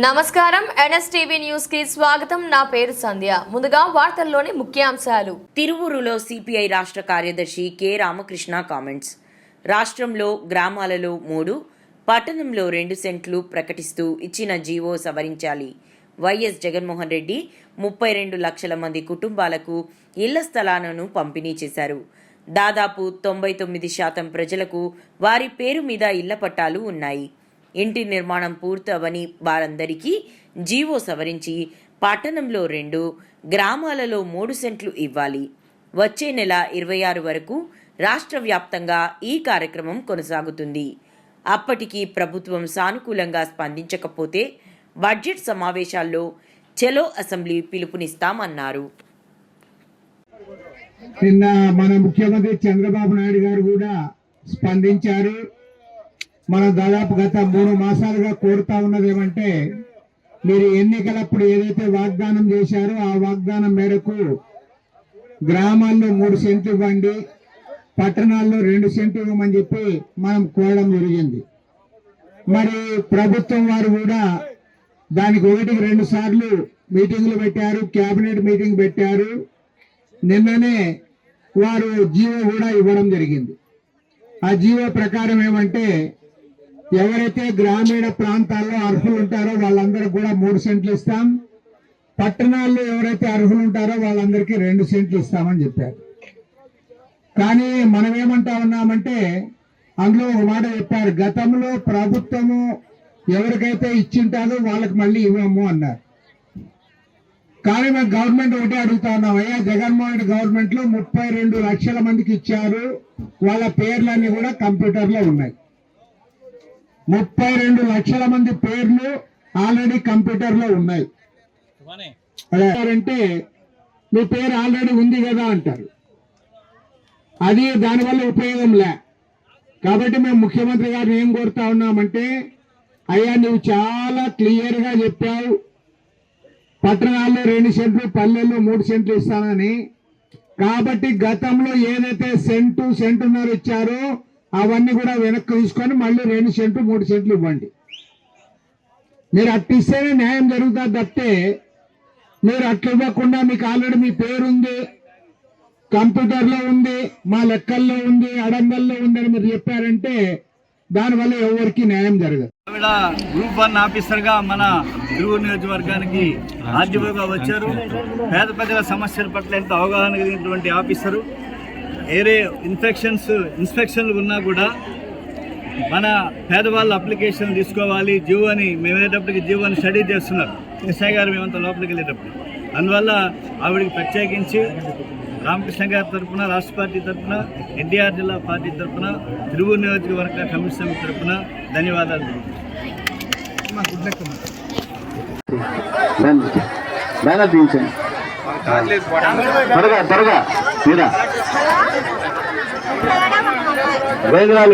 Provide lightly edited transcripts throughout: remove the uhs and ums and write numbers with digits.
నమస్కారం NSTV news కి స్వాగతం. నా పేరు సంధ్య. ముందుగా వార్తల్లోని ముఖ్యాంశాలు. తిరువూరులో సిపిఐ రాష్ట్ర కార్యదర్శి కె రామకృష్ణ కామెంట్స్. రాష్ట్రంలో గ్రామాలలో 3, పట్టణంలో 2 సెంట్లు ప్రకటిస్తూ ఇచ్చిన జీవో సవరించాలి. వైఎస్ జగన్మోహన్ రెడ్డి 32 లక్షల మంది కుటుంబాలకు ఇళ్ల స్థలాలను పంపిణీ చేశారు. దాదాపు 99% ప్రజలకు వారి పేరు మీద ఇళ్ల పట్టాలు ఉన్నాయి. ఇంటి నిర్మాణం పూర్తవని వారందరికీ జీవో సవరించి పట్టణంలో 2, గ్రామాలలో 3 సెంట్లు ఇవ్వాలి. వచ్చే నెల 26 వరకు రాష్ట్ర వ్యాప్తంగా ఈ కార్యక్రమం కొనసాగుతుంది. అప్పటికి ప్రభుత్వం సానుకూలంగా స్పందించకపోతే బడ్జెట్ సమావేశాల్లో చలో అసెంబ్లీ పిలుపునిస్తామన్నారు. నిన్న మన ముఖ్యమంత్రి చంద్రబాబు నాయుడు గారు కూడా స్పందించారు. మనం దాదాపు గత 3 మాసాలుగా కోరుతా ఉన్నది ఏమంటే, మీరు ఎన్నికలప్పుడు ఏదైతే వాగ్దానం చేశారో ఆ వాగ్దానం మేరకు గ్రామాల్లో 3 సెంట్లు ఇవ్వండి, పట్టణాల్లో 2 సెంట్లు ఇవ్వమని చెప్పి మనం కోరడం జరిగింది. మరి ప్రభుత్వం వారు కూడా దానికి 1-2 సార్లు మీటింగ్లు పెట్టారు, కేబినెట్ మీటింగ్ పెట్టారు. నిన్ననే వారు జీవో కూడా ఇవ్వడం జరిగింది. ఆ జీవో ప్రకారం ఏమంటే, ఎవరైతే గ్రామీణ ప్రాంతాల్లో అర్హులు ఉంటారో వాళ్ళందరూ కూడా 3 సెంట్లు ఇస్తాం, పట్టణాల్లో ఎవరైతే అర్హులు ఉంటారో వాళ్ళందరికీ 2 సెంట్లు ఇస్తామని చెప్పారు. కానీ మనం ఏమంటా ఉన్నామంటే, అందులో ఒక మాట చెప్పారు, గతంలో ప్రభుత్వము ఎవరికైతే ఇచ్చింటారో వాళ్ళకి మళ్ళీ ఇవ్వము అన్నారు. కానీ మేము గవర్నమెంట్ ఒకటే అడుగుతా ఉన్నాం, అయ్యా జగన్మోహన్ రెడ్డి గవర్నమెంట్ లో 32 లక్షల మందికి ఇచ్చారు, వాళ్ళ పేర్లన్నీ కూడా కంప్యూటర్లో ఉన్నాయి. 32 లక్షల మంది పేర్లు ఆల్రెడీ కంప్యూటర్ లో ఉన్నాయి. అంటే మీ పేరు ఆల్రెడీ ఉంది కదా అంటారు. అది దానివల్ల ఉపయోగం లే. కాబట్టి మేము ముఖ్యమంత్రి గారిని ఏం కోరుతా ఉన్నామంటే, అయ్యా నువ్వు చాలా క్లియర్ గా చెప్పావు, పట్టణాల్లో 2 సెంట్లు, పల్లెల్లో 3 సెంట్లు ఇస్తానని. కాబట్టి గతంలో ఏదైతే సెంటున్నర ఇచ్చారో అవన్నీ కూడా వెనక్కి తీసుకొని మళ్ళీ 2 సెంట్లు 3 సెంట్లు ఇవ్వండి. మీరు అట్లా ఇస్తేనే న్యాయం జరుగుతుంది తప్పితే, మీరు అట్లా ఇవ్వకుండా మీకు ఆల్రెడీ మీ పేరుంది, కంప్యూటర్లో ఉంది, మా లెక్కల్లో ఉంది, అడంగల్లో ఉంది అని మీరు చెప్పారంటే దానివల్ల ఎవరికి న్యాయం జరగదు. గ్రూప్ 1 ఆఫీసర్గా మన తిరువూరు నియోజకవర్గానికి ఆర్జీఓగా వచ్చారు. పేద ప్రజల సమస్యల పట్ల ఎంతో అవగాహన కలిగినటువంటి ఆఫీసరు. ఏరే ఇన్స్పెక్షన్లు ఉన్నా కూడా మన పేదవాళ్ళ అప్లికేషన్ తీసుకోవాలి, జీవోని మేము వెళ్ళేటప్పటికి జీవోని స్టడీ చేస్తున్నారు ఎస్ఐ గారు మేమంతా లోపలికి వెళ్ళేటప్పుడు. అందువల్ల ఆవిడకి ప్రత్యేకించి రామకృష్ణ గారి తరఫున, రాష్ట్ర పార్టీ తరఫున, ఎన్టీఆర్ జిల్లా పార్టీ తరఫున, తిరువూరు నియోజకవర్గ కమిషన్ తరఫున ధన్యవాదాలు.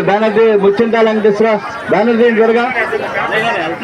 బ్యానర్ ముచ్చింటాలని తీసుకురా, బ్యానర్ త్వరగా.